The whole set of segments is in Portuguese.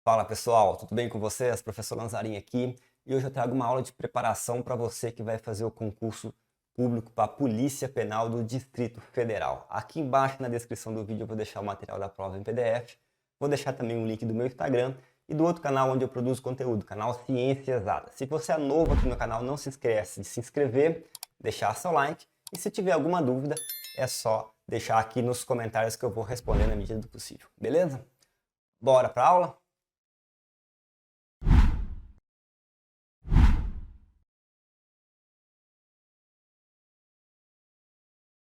Fala pessoal, tudo bem com vocês? Professor Lanzarin aqui e hoje eu trago uma aula de preparação para você que vai fazer o concurso público para a Polícia Penal do Distrito Federal. Aqui embaixo na descrição do vídeo eu vou deixar o material da prova em PDF, vou deixar também um link do meu Instagram e do outro canal onde eu produzo conteúdo, canal Ciência Exata. Se você é novo aqui no canal, não se esquece de se inscrever, deixar seu like e se tiver alguma dúvida é só deixar aqui nos comentários que eu vou responder na medida do possível, beleza? Bora para a aula?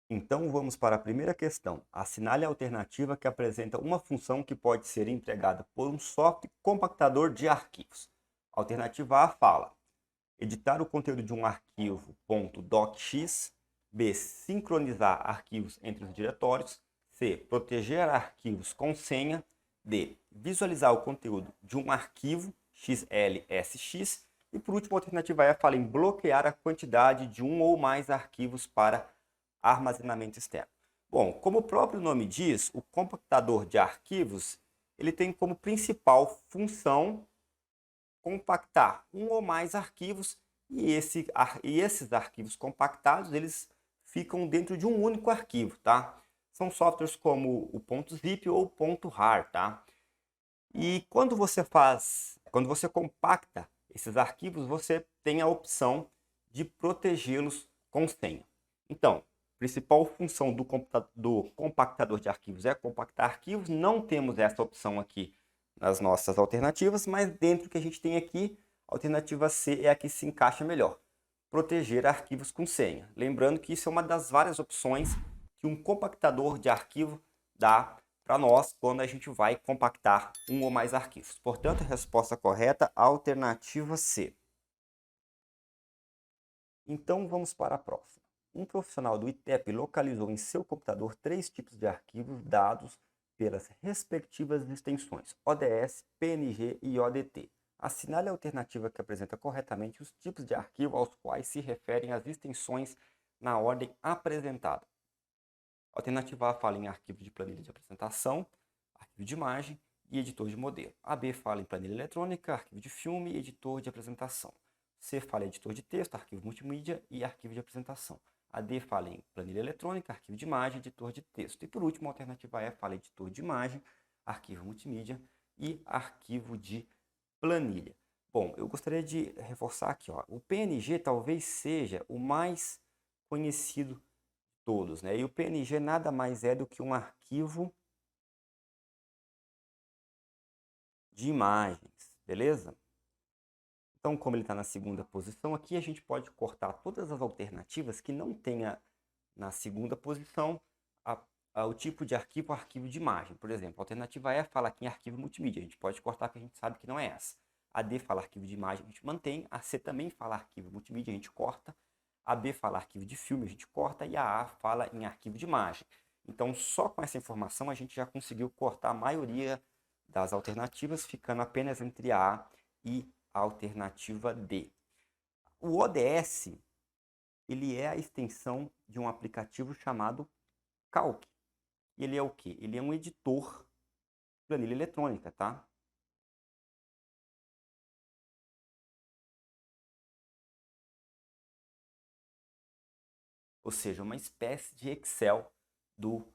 Então vamos para a primeira questão. Assinale a alternativa que apresenta uma função que pode ser empregada por um software compactador de arquivos. Alternativa A fala: editar o conteúdo de um arquivo .docx. B. Sincronizar arquivos entre os diretórios. C. Proteger arquivos com senha. D. Visualizar o conteúdo de um arquivo XLSX. E por último, a alternativa E fala em bloquear a quantidade de um ou mais arquivos para armazenamento externo. Bom, como o próprio nome diz, o compactador de arquivos ele tem como principal função compactar um ou mais arquivos e esses arquivos compactados eles ficam dentro de um único arquivo, tá? São softwares como o .zip ou o .rar, tá? E quando você compacta esses arquivos, você tem a opção de protegê-los com senha. Então, a principal função do compactador de arquivos é compactar arquivos. Não temos essa opção aqui nas nossas alternativas, mas dentro que a gente tem aqui, a alternativa C é a que se encaixa melhor. Proteger arquivos com senha. Lembrando que isso é uma das várias opções que um compactador de arquivo dá para nós quando a gente vai compactar um ou mais arquivos. Portanto, a resposta correta, alternativa C. Então, vamos para a próxima. Um profissional do ITEP localizou em seu computador 3 tipos de arquivos dados pelas respectivas extensões ODS, PNG e ODT. Assinale a alternativa que apresenta corretamente os tipos de arquivo aos quais se referem as extensões na ordem apresentada. A alternativa A fala em arquivo de planilha de apresentação, arquivo de imagem e editor de modelo. A B fala em planilha eletrônica, arquivo de filme e editor de apresentação. C fala em editor de texto, arquivo multimídia e arquivo de apresentação. A D fala em planilha eletrônica, arquivo de imagem, editor de texto. E por último, a alternativa E fala em editor de imagem, arquivo multimídia e arquivo de planilha. Bom, eu gostaria de reforçar aqui, ó, o PNG talvez seja o mais conhecido de todos, né? E o PNG nada mais é do que um arquivo de imagens, beleza? Então, como ele está na segunda posição, aqui a gente pode cortar todas as alternativas que não tenha na segunda posição o tipo de arquivo de imagem. Por exemplo, a alternativa E fala aqui em arquivo multimídia. A gente pode cortar porque a gente sabe que não é essa. A D fala arquivo de imagem, a gente mantém. A C também fala arquivo multimídia, a gente corta. A B fala arquivo de filme, a gente corta. E a A fala em arquivo de imagem. Então, só com essa informação, a gente já conseguiu cortar a maioria das alternativas, ficando apenas entre a A e a alternativa D. O ODS, ele é a extensão de um aplicativo chamado Calc. E ele é o quê? Ele é um editor de planilha eletrônica, tá? Ou seja, uma espécie de Excel do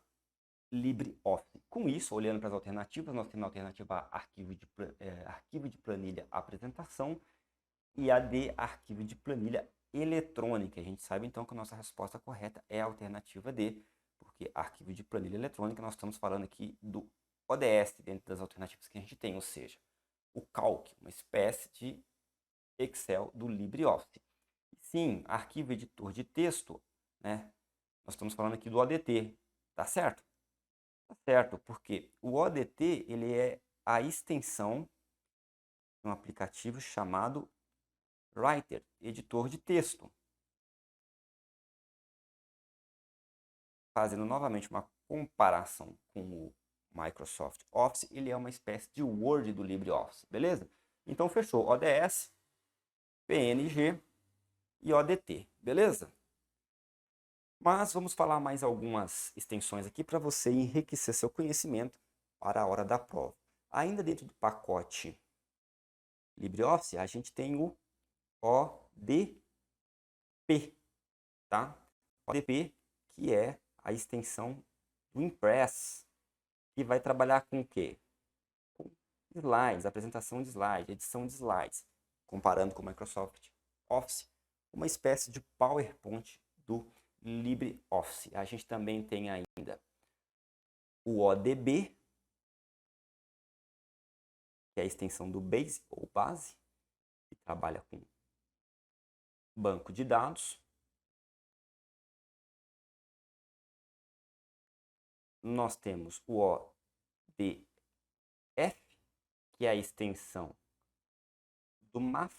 LibreOffice. Com isso, olhando para as alternativas, nós temos a alternativa A, arquivo de planilha apresentação, e a D, arquivo de planilha eletrônica. A gente sabe então que a nossa resposta correta é a alternativa D, porque arquivo de planilha eletrônica, nós estamos falando aqui do ODS dentro das alternativas que a gente tem, ou seja, o Calc, uma espécie de Excel do LibreOffice. Sim, arquivo editor de texto, né? Nós estamos falando aqui do ODT, tá certo? Tá certo, porque o ODT ele é a extensão de um aplicativo chamado Writer, editor de texto. Fazendo novamente uma comparação com o Microsoft Office, ele é uma espécie de Word do LibreOffice, beleza? Então fechou, ODS, PNG e ODT, beleza? Mas vamos falar mais algumas extensões aqui para você enriquecer seu conhecimento para a hora da prova. Ainda dentro do pacote LibreOffice, a gente tem o ODP, tá? ODP, que é a extensão do Impress, que vai trabalhar com o quê? Com slides, apresentação de slides, edição de slides, comparando com o Microsoft Office, uma espécie de PowerPoint do LibreOffice. A gente também tem ainda o ODB, que é a extensão do Base ou Base, que trabalha com banco de dados. Nós temos o ODF, que é a extensão do MAF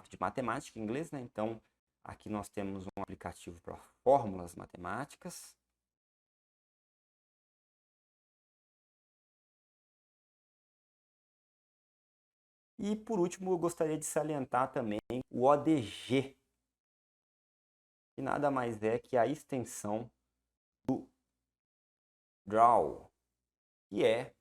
de matemática em inglês, né? Então, aqui nós temos um aplicativo para fórmulas matemáticas. E, por último, eu gostaria de salientar também o ODG, que nada mais é que a extensão do Draw, que é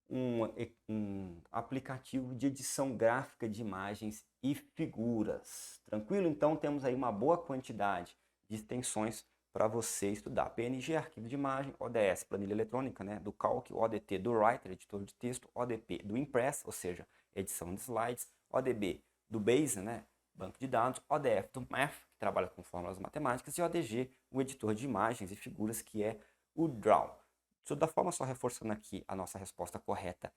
um aplicativo de edição gráfica de imagens e figuras. Tranquilo? Então, temos aí uma boa quantidade de extensões para você estudar. PNG, arquivo de imagem, ODS, planilha eletrônica, né, do Calc, ODT do Writer, editor de texto, ODP do Impress, ou seja, edição de slides, ODB do Base, né, banco de dados, ODF do Math, que trabalha com fórmulas matemáticas, e ODG, o editor de imagens e figuras, que é o Draw. De toda forma, só reforçando aqui, a nossa resposta correta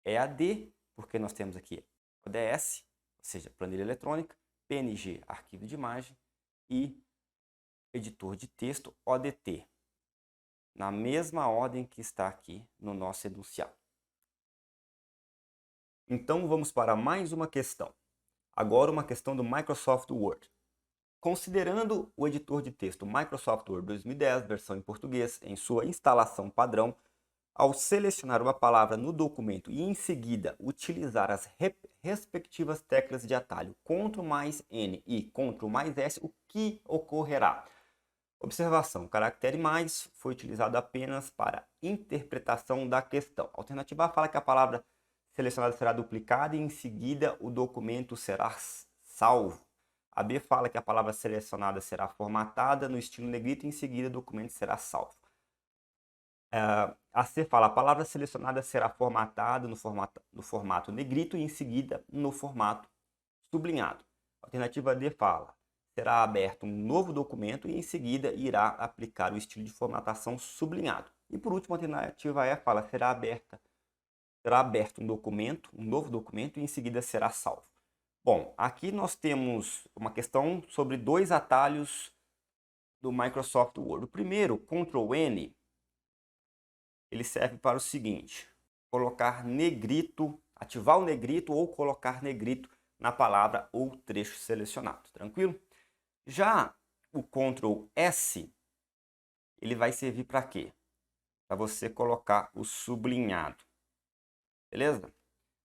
é a D, porque nós temos aqui ODS, ou seja, planilha eletrônica, PNG, arquivo de imagem, e editor de texto, ODT, na mesma ordem que está aqui no nosso enunciado. Então, vamos para mais uma questão. Agora, uma questão do Microsoft Word. Considerando o editor de texto Microsoft Word 2010, versão em português, em sua instalação padrão, ao selecionar uma palavra no documento e em seguida utilizar as respectivas teclas de atalho Ctrl+N e Ctrl+S, o que ocorrerá? Observação: o caractere mais foi utilizado apenas para interpretação da questão. A alternativa A fala que a palavra selecionada será duplicada e em seguida o documento será salvo. A B fala que a palavra selecionada será formatada no estilo negrito e em seguida o documento será salvo. A C fala a palavra selecionada será formatada no formato negrito e em seguida no formato sublinhado. A alternativa D fala será aberto um novo documento e em seguida irá aplicar o estilo de formatação sublinhado. E por último, a alternativa E fala será aberto um novo documento e em seguida será salvo. Bom, aqui nós temos uma questão sobre dois atalhos do Microsoft Word. O primeiro, Ctrl+N, ele serve para o seguinte: colocar negrito, ativar o negrito ou colocar negrito na palavra ou trecho selecionado. Tranquilo? Já o Ctrl+S, ele vai servir para quê? Para você colocar o sublinhado. Beleza?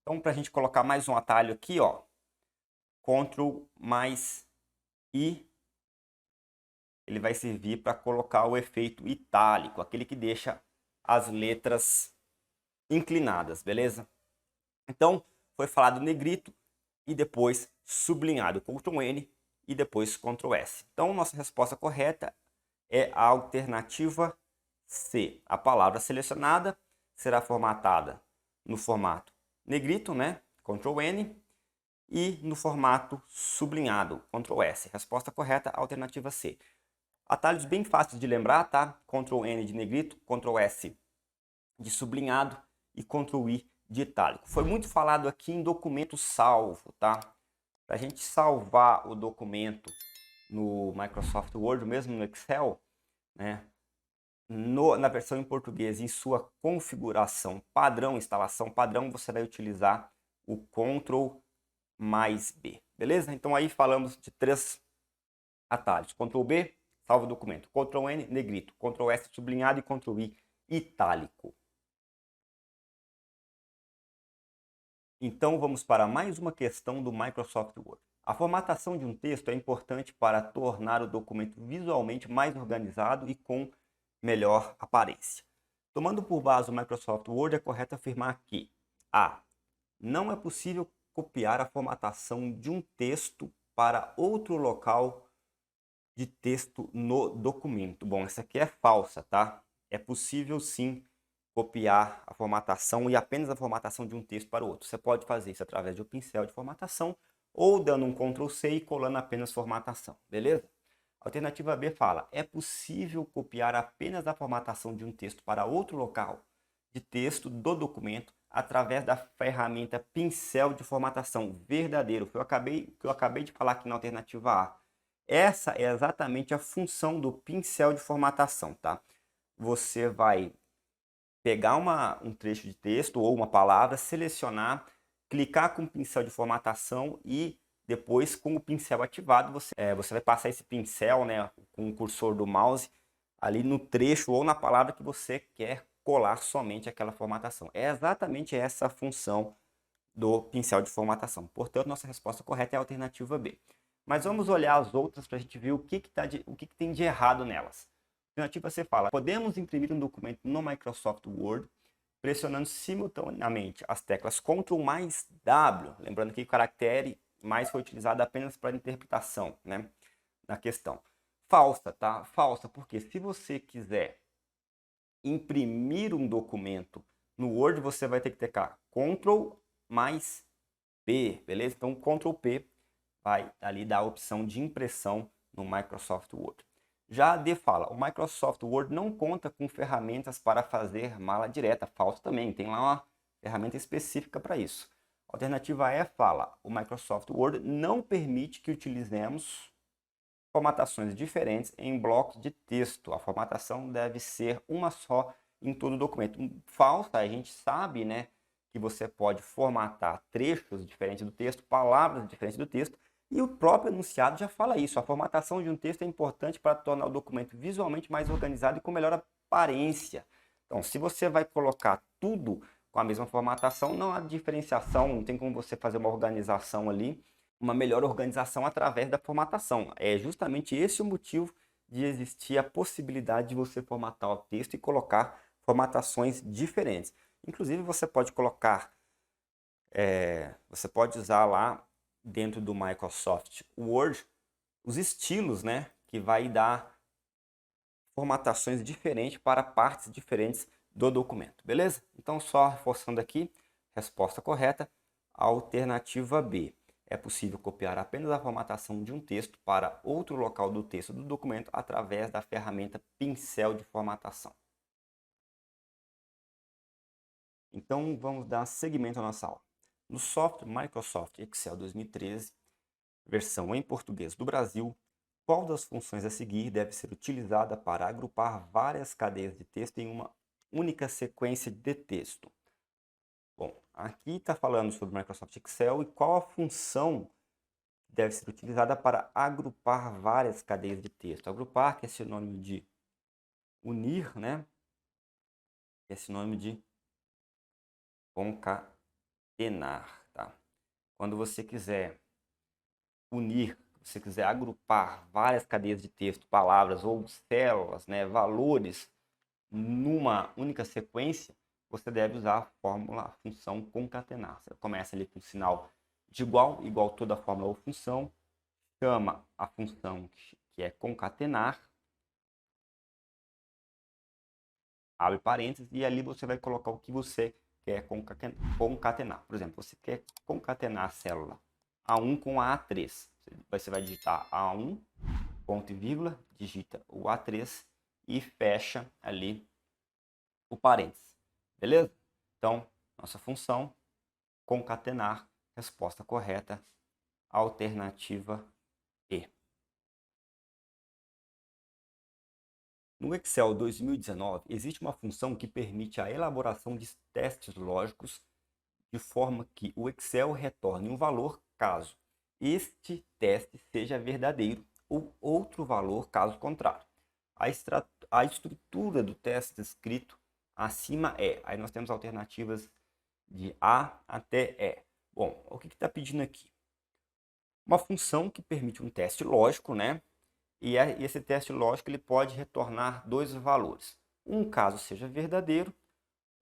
Então, para a gente colocar mais um atalho aqui, ó, Ctrl+I, ele vai servir para colocar o efeito itálico, aquele que deixa as letras inclinadas, beleza? Então, foi falado negrito e depois sublinhado, Ctrl+N e depois Ctrl+S. Então, nossa resposta correta é a alternativa C. A palavra selecionada será formatada no formato negrito, né? Ctrl+N, e no formato sublinhado, Ctrl+S. Resposta correta, alternativa C. Atalhos bem fáceis de lembrar, tá? Ctrl+N de negrito, Ctrl+S de sublinhado e Ctrl+I de itálico. Foi muito falado aqui em documento salvo, tá? Para a gente salvar o documento no Microsoft Word, mesmo no Excel, né? Na versão em português, em sua configuração padrão, instalação padrão, você vai utilizar o Ctrl+B, beleza? Então aí falamos de três atalhos: Ctrl+B, salva o documento; Ctrl+N, negrito; Ctrl+S, sublinhado; e Ctrl+I, itálico. Então vamos para mais uma questão do Microsoft Word. A formatação de um texto é importante para tornar o documento visualmente mais organizado e com melhor aparência. Tomando por base o Microsoft Word, é correto afirmar que A. Não é possível copiar a formatação de um texto para outro local de texto no documento. Bom, essa aqui é falsa, tá? É possível sim copiar a formatação e apenas a formatação de um texto para o outro. Você pode fazer isso através de um pincel de formatação ou dando um Ctrl+C e colando apenas formatação, beleza? Alternativa B fala, é possível copiar apenas a formatação de um texto para outro local de texto do documento através da ferramenta pincel de formatação. Verdadeiro, que eu acabei de falar aqui na alternativa A. Essa é exatamente a função do pincel de formatação, tá? Você vai pegar um trecho de texto ou uma palavra, selecionar, clicar com o pincel de formatação e depois, com o pincel ativado, você vai passar esse pincel, né, com o cursor do mouse ali no trecho ou na palavra que você quer colar somente aquela formatação. É exatamente essa a função do pincel de formatação. Portanto, nossa resposta correta é a alternativa B. Mas vamos olhar as outras para a gente ver o que tem de errado nelas. Alternativa C fala, podemos imprimir um documento no Microsoft Word pressionando simultaneamente as teclas Ctrl mais W. Lembrando que o caractere mais foi utilizado apenas para interpretação, né, na questão. Falsa, tá? Falsa, porque se você quiser imprimir um documento no Word, você vai ter que tecar Ctrl mais P, beleza? Então, Ctrl P vai ali dar a opção de impressão no Microsoft Word. Já a D fala, o Microsoft Word não conta com ferramentas para fazer mala direta. Falso também, tem lá uma ferramenta específica para isso. Alternativa E fala, o Microsoft Word não permite que utilizemos formatações diferentes em blocos de texto. A formatação deve ser uma só em todo o documento. Falsa, a gente sabe, né, que você pode formatar trechos diferentes do texto, palavras diferentes do texto, e o próprio enunciado já fala isso. A formatação de um texto é importante para tornar o documento visualmente mais organizado e com melhor aparência. Então, se você vai colocar tudo com a mesma formatação, não há diferenciação, não tem como você fazer uma organização ali, uma melhor organização através da formatação. É justamente esse o motivo de existir a possibilidade de você formatar o texto e colocar formatações diferentes. Inclusive, você pode colocar, você pode usar lá dentro do Microsoft Word os estilos, né, que vai dar formatações diferentes para partes diferentes do documento, beleza? Então, só reforçando aqui, resposta correta, alternativa B. É possível copiar apenas a formatação de um texto para outro local do texto do documento através da ferramenta pincel de formatação. Então, vamos dar seguimento à nossa aula. No software Microsoft Excel 2013, versão em português do Brasil, qual das funções a seguir deve ser utilizada para agrupar várias cadeias de texto em uma única sequência de texto? Bom, aqui está falando sobre o Microsoft Excel e qual a função deve ser utilizada para agrupar várias cadeias de texto. Agrupar, que é sinônimo de unir, né? Que é sinônimo de concatenar, tá? Quando você quiser unir, se você quiser agrupar várias cadeias de texto, palavras ou células, né, valores, numa única sequência, você deve usar a fórmula, a função concatenar. Você começa ali com o sinal de igual toda a fórmula ou função, chama a função que é concatenar, abre parênteses, e ali você vai colocar o que você quer concatenar. Por exemplo, você quer concatenar a célula A1 com a A3. Você vai digitar A1, ponto e vírgula, digita o A3 e fecha ali o parênteses. Beleza? Então, nossa função, concatenar, resposta correta, alternativa E. No Excel 2019, existe uma função que permite a elaboração de testes lógicos de forma que o Excel retorne um valor caso este teste seja verdadeiro ou outro valor caso contrário. A estrutura do teste descrito acima é, aí nós temos alternativas de A até E. Bom, o que está pedindo aqui? Uma função que permite um teste lógico, né? E esse teste lógico ele pode retornar dois valores. Um caso seja verdadeiro,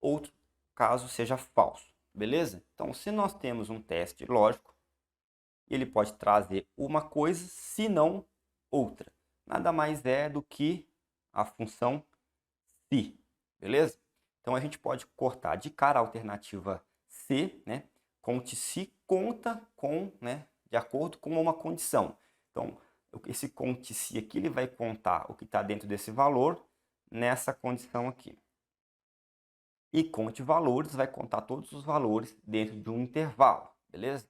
outro caso seja falso. beleza? Então, se nós temos um teste lógico, ele pode trazer uma coisa, se não outra. Nada mais é do que a função se, beleza? Então, a gente pode cortar de cara a alternativa se, né? Conte se conta com, né? De acordo com uma condição. Então, esse conte se aqui, ele vai contar o que está dentro desse valor nessa condição aqui. E conte valores vai contar todos os valores dentro de um intervalo, beleza?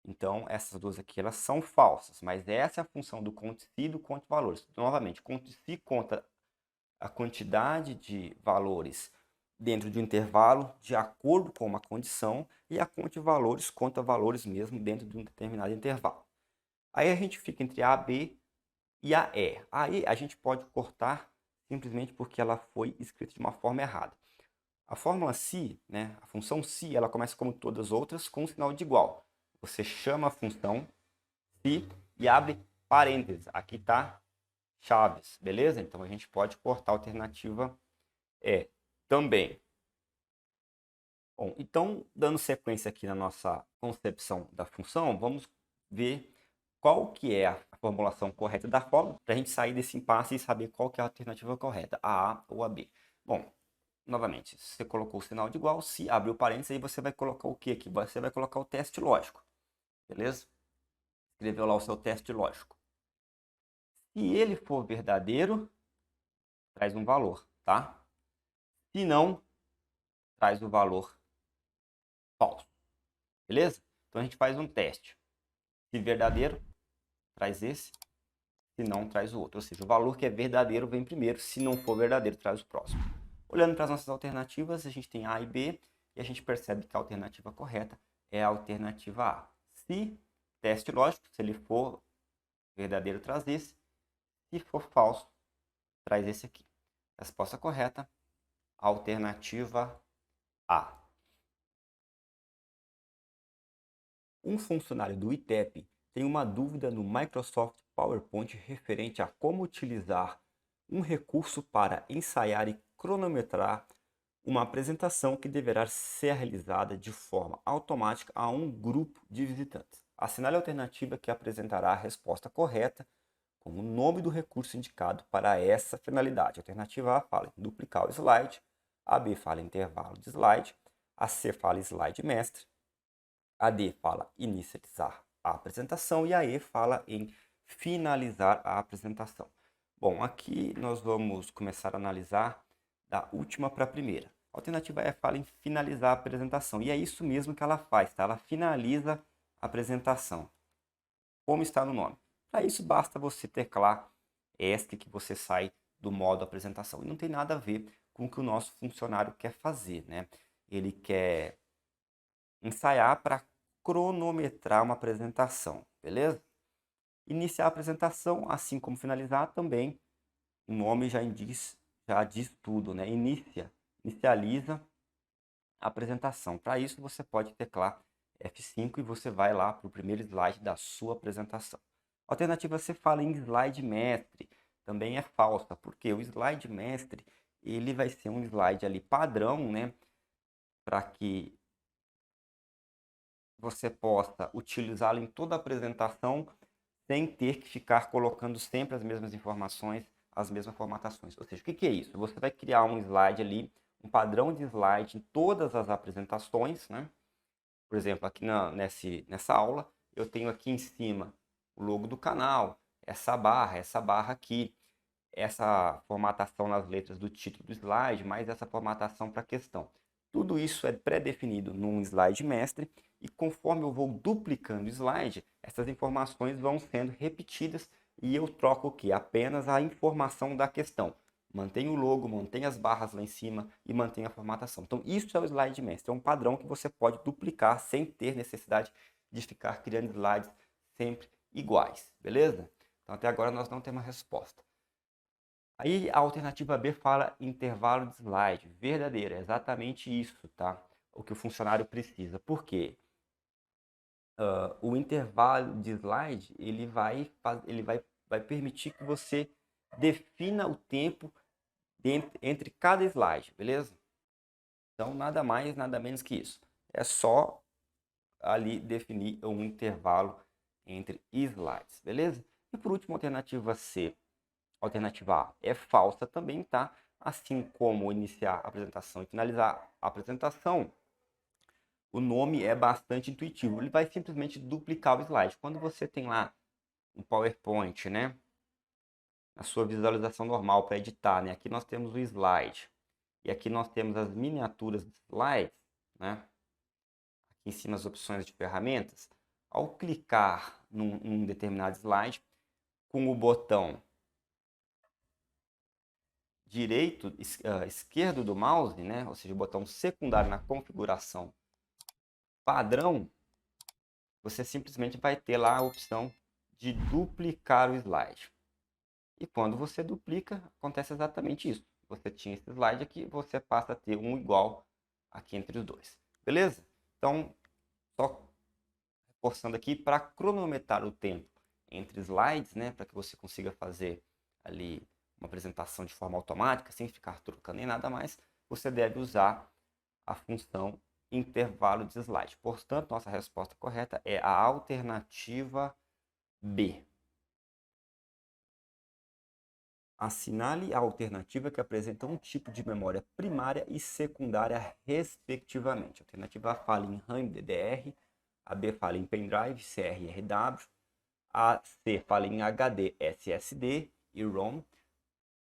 Então, essas duas aqui, elas são falsas, mas essa é a função do conte se e do conte valores. Novamente, conte se conta a quantidade de valores dentro de um intervalo de acordo com uma condição, e a conte valores conta valores mesmo dentro de um determinado intervalo. Aí a gente fica entre a, b e a e. Aí a gente pode cortar simplesmente porque ela foi escrita de uma forma errada. A fórmula se, né, a função se, ela começa como todas as outras com um sinal de igual. Você chama a função se e abre parênteses. Aqui está chaves, beleza? Então a gente pode cortar a alternativa E também. Bom, então, dando sequência aqui na nossa concepção da função, vamos ver qual que é a formulação correta da fórmula para a gente sair desse impasse e saber qual que é a alternativa correta, a A ou a B. Bom, novamente, você colocou o sinal de igual, se abriu parênteses, aí você vai colocar o que aqui? Você vai colocar o teste lógico, beleza? Escreveu lá o seu teste lógico. Se ele for verdadeiro, traz um valor, tá? Se não, traz o valor falso, beleza? Então a gente faz um teste. Se verdadeiro, traz esse. Se não, traz o outro. Ou seja, o valor que é verdadeiro vem primeiro. Se não for verdadeiro, traz o próximo. Olhando para as nossas alternativas, a gente tem A e B. E a gente percebe que a alternativa correta é a alternativa A. Se teste lógico, se ele for verdadeiro, traz esse. Se for falso, traz esse aqui. Resposta correta, alternativa A. Um funcionário do ITEP tem uma dúvida no Microsoft PowerPoint referente a como utilizar um recurso para ensaiar e cronometrar uma apresentação que deverá ser realizada de forma automática a um grupo de visitantes. Assinale a alternativa que apresentará a resposta correta com o nome do recurso indicado para essa finalidade. A alternativa A fala em duplicar o slide, a B fala em intervalo de slide, a C fala em slide mestre, a D fala inicializar a apresentação e a E fala em finalizar a apresentação. Bom, aqui nós vamos começar a analisar da última para a primeira. A alternativa E fala em finalizar a apresentação e é isso mesmo que ela faz, tá? Ela finaliza a apresentação, como está no nome. Para isso basta você teclar ESC que você sai do modo apresentação. E não tem nada a ver com o que o nosso funcionário quer fazer, né? Ele quer ensaiar para cronometrar uma apresentação, beleza? Iniciar a apresentação, assim como finalizar, também o nome já diz tudo, né? Inicializa a apresentação. Para isso, você pode teclar F5 e você vai lá para o primeiro slide da sua apresentação. A alternativa C fala em slide mestre, também é falsa, porque o slide mestre ele vai ser um slide ali padrão, né? Para que você possa utilizá-lo em toda a apresentação sem ter que ficar colocando sempre as mesmas informações, as mesmas formatações. Ou seja, o que é isso? Você vai criar um slide ali, um padrão de slide em todas as apresentações, né? Por exemplo, aqui nessa aula, eu tenho aqui em cima o logo do canal, essa barra aqui, essa formatação nas letras do título do slide, mais essa formatação para a questão. Tudo isso é pré-definido num slide mestre e conforme eu vou duplicando o slide, essas informações vão sendo repetidas e eu troco o que? Apenas a informação da questão. Mantenho o logo, mantenho as barras lá em cima e mantenho a formatação. Então isso é o slide mestre, é um padrão que você pode duplicar sem ter necessidade de ficar criando slides sempre iguais, beleza? Então até agora nós não temos a resposta. Aí a alternativa B fala intervalo de slide, verdadeira, é exatamente isso, tá? O que o funcionário precisa. Por quê? O intervalo de slide ele vai permitir que você defina o tempo entre cada slide, beleza? Então nada mais, nada menos que isso. É só ali definir um intervalo entre slides, beleza? E por último, alternativa C. Alternativa A é falsa também, tá? Assim como iniciar a apresentação e finalizar a apresentação, o nome é bastante intuitivo. Ele vai simplesmente duplicar o slide. Quando você tem lá um PowerPoint, né? A sua visualização normal para editar, né? Aqui nós temos o slide. E aqui nós temos as miniaturas de slides, né? Aqui em cima as opções de ferramentas. Ao clicar num determinado slide, com o botão esquerdo do mouse, né? Ou seja, o botão secundário na configuração padrão, você simplesmente vai ter lá a opção de duplicar o slide. E quando você duplica, acontece exatamente isso. Você tinha esse slide aqui, você passa a ter um igual aqui entre os dois. Beleza? Então, só reforçando aqui, para cronometrar o tempo entre slides, né, para que você consiga fazer ali uma apresentação de forma automática, sem ficar trocando nem nada mais, você deve usar a função intervalo de slide. Portanto, nossa resposta correta é a alternativa B. Assinale a alternativa que apresenta um tipo de memória primária e secundária, respectivamente. A alternativa A fala em RAM e DDR, a B fala em pendrive, CR e RW, a C fala em HD, SSD e ROM,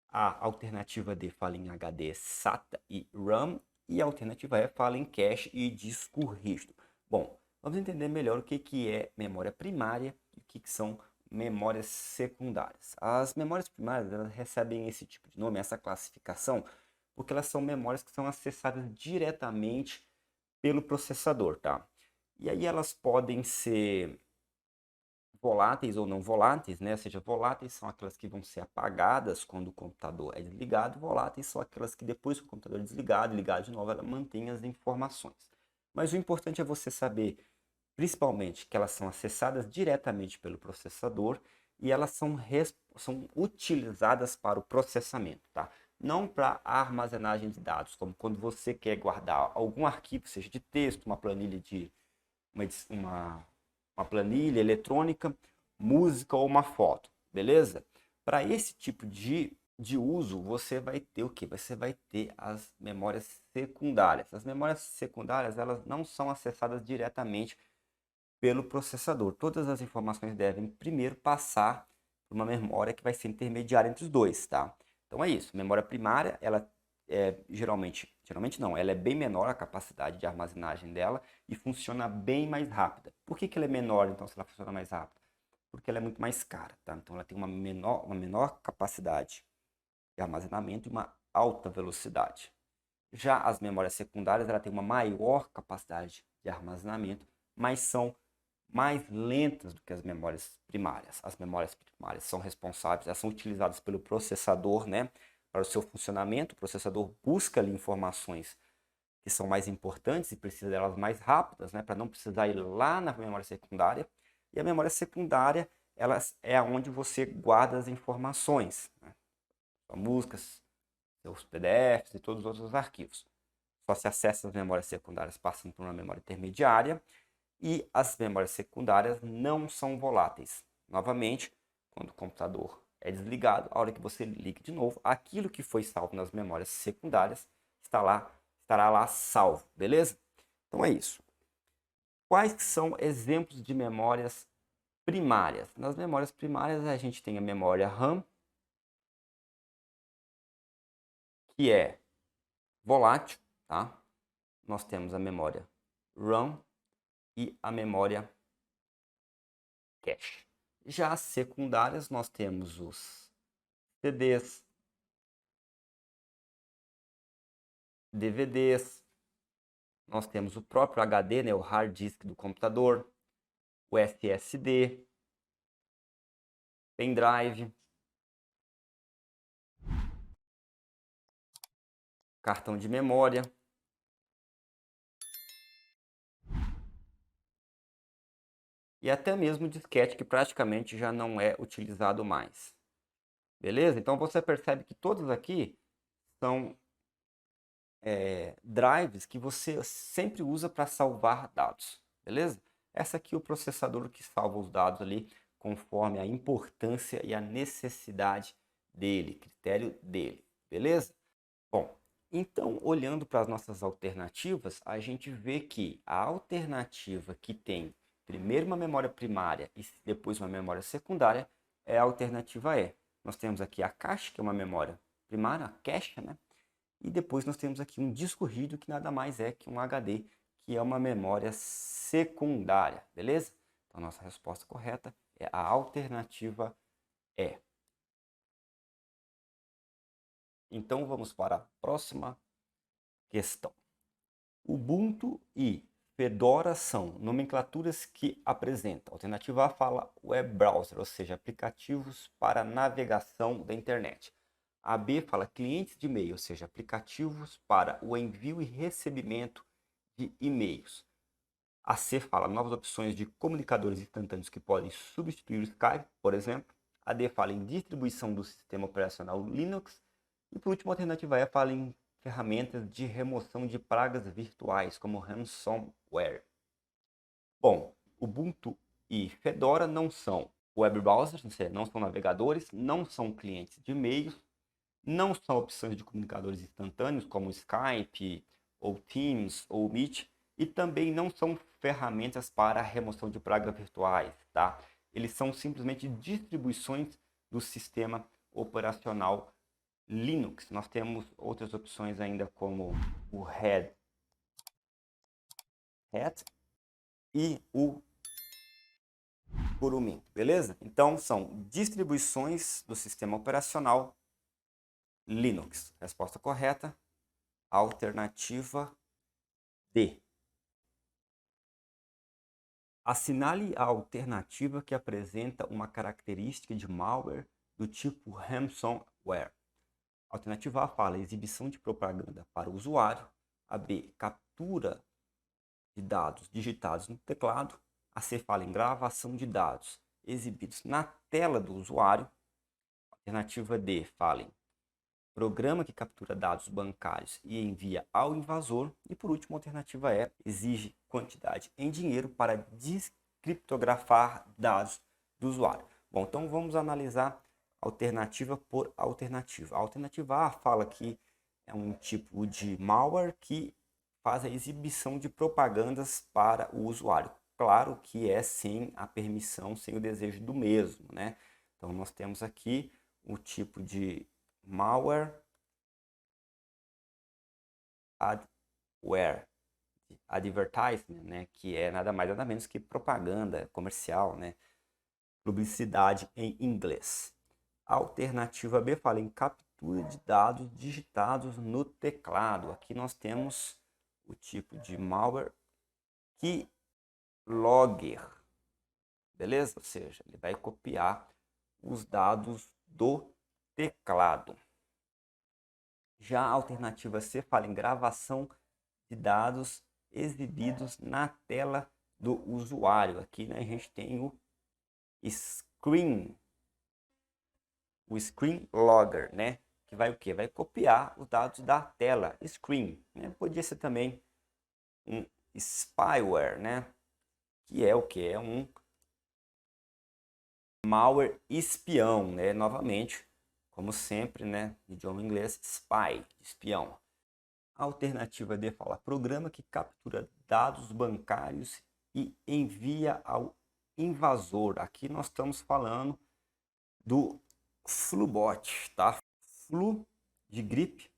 a alternativa D fala em HD, SATA e RAM, e a alternativa E fala em cache e disco rígido. Bom, vamos entender melhor o que é memória primária e o que são memórias secundárias. As memórias primárias, elas recebem esse tipo de nome, essa classificação, porque elas são memórias que são acessadas diretamente pelo processador, tá? E aí elas podem ser voláteis ou não voláteis, né? Ou seja, voláteis são aquelas que vão ser apagadas quando o computador é desligado, voláteis são aquelas que depois que o computador é desligado e ligado de novo, ela mantém as informações. Mas o importante é você saber, principalmente, que elas são acessadas diretamente pelo processador e elas são utilizadas para o processamento, tá? Não para a armazenagem de dados, como quando você quer guardar algum arquivo, seja de texto, uma planilha de uma planilha eletrônica, música ou uma foto, beleza? Para esse tipo de uso, você vai ter o que? Você vai ter as memórias secundárias. As memórias secundárias, elas não são acessadas diretamente pelo processador. Todas as informações devem primeiro passar por uma memória que vai ser intermediária entre os dois, tá? Então é isso. Memória primária, ela geralmente não, ela é bem menor a capacidade de armazenagem dela e funciona bem mais rápida. Por que ela é menor, então, se ela funciona mais rápida? Porque ela é muito mais cara, tá? Então ela tem uma menor capacidade de armazenamento e uma alta velocidade. Já as memórias secundárias, ela tem uma maior capacidade de armazenamento, mas são mais lentas do que as memórias primárias. As memórias primárias são responsáveis, elas são utilizadas pelo processador, né, para o seu funcionamento. O processador busca ali informações que são mais importantes e precisa delas mais rápidas, né, para não precisar ir lá na memória secundária. E a memória secundária, ela é onde você guarda as informações, né, músicas, seus PDFs e todos os outros arquivos. Só se acessa as memórias secundárias passando por uma memória intermediária, e as memórias secundárias não são voláteis. Novamente, quando o computador é desligado, a hora que você liga de novo, aquilo que foi salvo nas memórias secundárias estará lá salvo, beleza? Então é isso. Quais são exemplos de memórias primárias? Nas memórias primárias a gente tem a memória RAM, que é volátil, tá? Nós temos a memória RAM e a memória cache. Já as secundárias, nós temos os CDs, DVDs, nós temos o próprio HD, né, o hard disk do computador, o SSD, pendrive, cartão de memória, e até mesmo disquete, que praticamente já não é utilizado mais. Beleza? Então você percebe que todos aqui são drives que você sempre usa para salvar dados, beleza? Essa aqui é o processador que salva os dados ali conforme a importância e a necessidade dele, critério dele, beleza? Bom, então olhando para as nossas alternativas, a gente vê que a alternativa que tem primeiro uma memória primária e depois uma memória secundária é a alternativa E. Nós temos aqui a cache, que é uma memória primária, a cache, né? E depois nós temos aqui um disco rígido, que nada mais é que um HD, que é uma memória secundária, beleza? Então, a nossa resposta correta é a alternativa E. Então, vamos para a próxima questão. Ubuntu e Fedora são nomenclaturas que apresentam. A alternativa A fala web browser, ou seja, aplicativos para navegação da internet. A B fala clientes de e-mail, ou seja, aplicativos para o envio e recebimento de e-mails. A C fala novas opções de comunicadores instantâneos que podem substituir o Skype, por exemplo. A D fala em distribuição do sistema operacional Linux. E por último, a alternativa E fala em ferramentas de remoção de pragas virtuais, como ransomware. Bom, Ubuntu e Fedora não são web browsers, ou seja, não são navegadores, não são clientes de e-mails, não são opções de comunicadores instantâneos, como Skype, ou Teams, ou Meet, e também não são ferramentas para remoção de pragas virtuais, tá? Eles são simplesmente distribuições do sistema operacional Linux. Nós temos outras opções ainda, como o Red Hat e o Kurumin, beleza? Então, são distribuições do sistema operacional Linux. Resposta correta, alternativa D. Assinale a alternativa que apresenta uma característica de malware do tipo ransomware. A alternativa A fala exibição de propaganda para o usuário. A B, captura de dados digitados no teclado. A C fala em gravação de dados exibidos na tela do usuário. A alternativa D fala em programa que captura dados bancários e envia ao invasor. E por último, a alternativa E exige quantidade em dinheiro para descriptografar dados do usuário. Bom, então vamos analisar alternativa por alternativa. A alternativa A fala que é um tipo de malware que faz a exibição de propagandas para o usuário. Claro que é sem a permissão, sem o desejo do mesmo, né? Então nós temos aqui o tipo de malware adware, advertisement, né, que é nada mais nada menos que propaganda comercial, né, publicidade em inglês. A alternativa B fala em captura de dados digitados no teclado. Aqui nós temos o tipo de malware keylogger, beleza? Ou seja, ele vai copiar os dados do teclado. Já a alternativa C fala em gravação de dados exibidos na tela do usuário. Aqui, né, a gente tem o screen logger, né? Que vai o quê? Vai copiar os dados da tela, screen, né? Podia ser também um spyware, né? Que é o que? É um malware espião, né? Novamente, como sempre, né? Idioma inglês, spy, espião. A alternativa D fala programa que captura dados bancários e envia ao invasor. Aqui nós estamos falando do Flubot, tá? Flu de gripe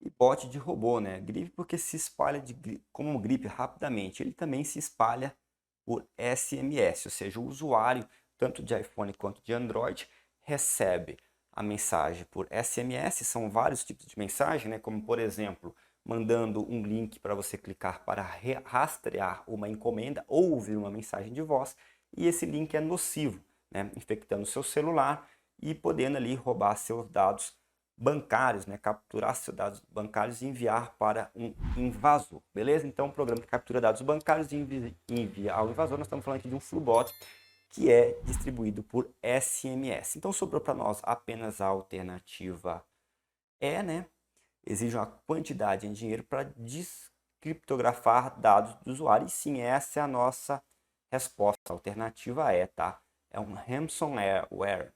e bot de robô, né? Gripe porque se espalha como gripe rapidamente. Ele também se espalha por SMS, ou seja, o usuário, tanto de iPhone quanto de Android, recebe a mensagem por SMS. São vários tipos de mensagem, né? Como, por exemplo, mandando um link para você clicar para rastrear uma encomenda ou ouvir uma mensagem de voz. E esse link é nocivo, né? Infectando seu celular e podendo ali roubar seus dados bancários, né? Capturar seus dados bancários e enviar para um invasor, beleza? Então, o programa que captura dados bancários e envia ao invasor, nós estamos falando aqui de um Flubot, que é distribuído por SMS. Então, sobrou para nós apenas a alternativa E, né? exige uma quantidade em dinheiro para descriptografar dados do usuário. E sim, essa é a nossa resposta. A alternativa é, tá? É um ransomware,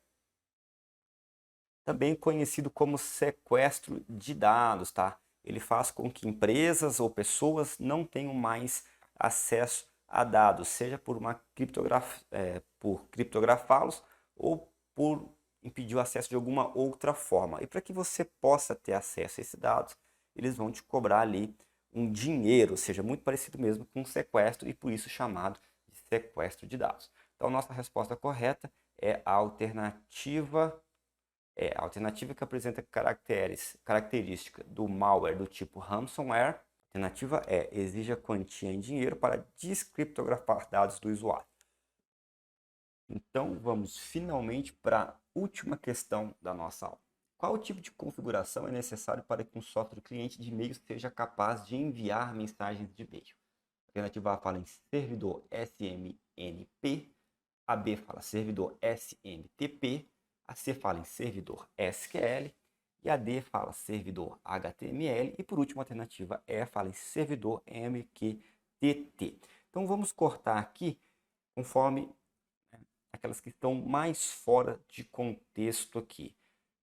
também conhecido como sequestro de dados, tá? Ele faz com que empresas ou pessoas não tenham mais acesso a dados, seja por por criptografá-los ou por impedir o acesso de alguma outra forma. E para que você possa ter acesso a esses dados, eles vão te cobrar ali um dinheiro, ou seja, muito parecido mesmo com um sequestro e por isso chamado de sequestro de dados. Então, nossa resposta correta é a alternativa que apresenta característica do malware do tipo ransomware. A alternativa exige a quantia em dinheiro para descriptografar dados do usuário. Então, vamos finalmente para a última questão da nossa aula. Qual tipo de configuração é necessário para que um software cliente de e-mail seja capaz de enviar mensagens de e-mail? A alternativa A fala em servidor SMNP, a B fala servidor SMTP, a C fala em servidor SQL e a D fala servidor HTML e por último a alternativa E fala em servidor MQTT. Então vamos cortar aqui conforme aquelas que estão mais fora de contexto aqui.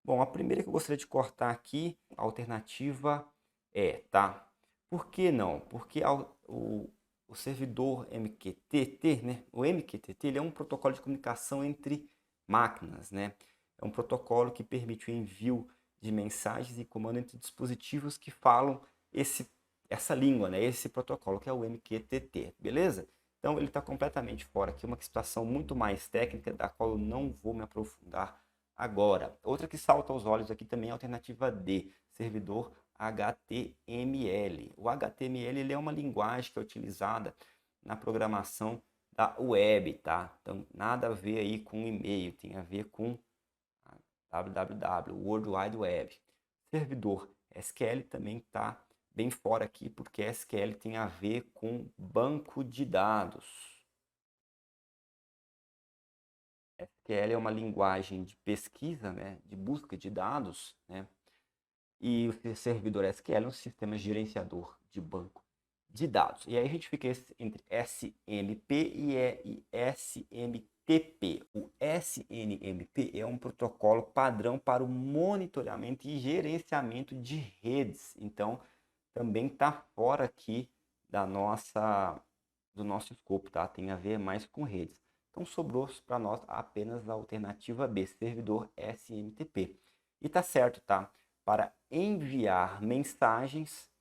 Bom, a primeira que eu gostaria de cortar aqui, a alternativa tá? Por que não? Porque o servidor MQTT, né? O MQTT ele é um protocolo de comunicação entre máquinas, né? É um protocolo que permite o envio de mensagens e comando entre dispositivos que falam essa língua, né? Esse protocolo que é o MQTT, beleza? Então ele está completamente fora aqui, uma situação muito mais técnica da qual eu não vou me aprofundar agora. Outra que salta aos olhos aqui também é a alternativa D, servidor HTML. O HTML ele é uma linguagem que é utilizada na programação da web, tá? Então nada a ver aí com e-mail, tem a ver com www, World Wide Web. Servidor SQL também está bem fora aqui, porque SQL tem a ver com banco de dados. SQL é uma linguagem de pesquisa, né, de busca de dados, né, e o servidor SQL é um sistema gerenciador de banco de dados. E aí a gente fica entre SMP e SMTP. O SNMP é um protocolo padrão para o monitoramento e gerenciamento de redes. Então, também está fora aqui do nosso escopo, tá? Tem a ver mais com redes. Então sobrou para nós apenas a alternativa B, servidor SMTP. E tá certo, tá? Para enviar mensagens,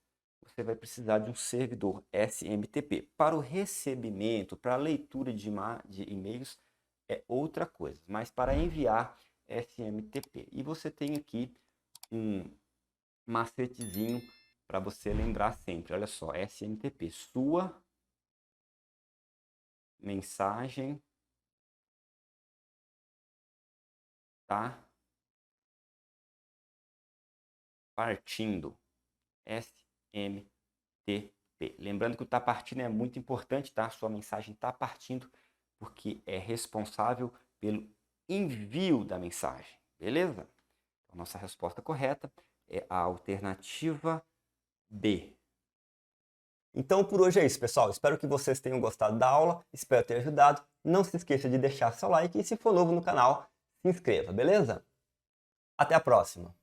você vai precisar de um servidor SMTP. Para o recebimento, para a leitura de e-mails, é outra coisa. Mas para enviar, SMTP. E você tem aqui um macetezinho para você lembrar sempre. Olha só, SMTP, sua mensagem tá partindo. SMTP. Lembrando que o tá partindo é muito importante, tá? Sua mensagem tá partindo porque é responsável pelo envio da mensagem, beleza? Então, nossa resposta correta é a alternativa B. Então por hoje é isso, pessoal. Espero que vocês tenham gostado da aula, espero ter ajudado. Não se esqueça de deixar seu like e se for novo no canal, se inscreva, beleza? Até a próxima!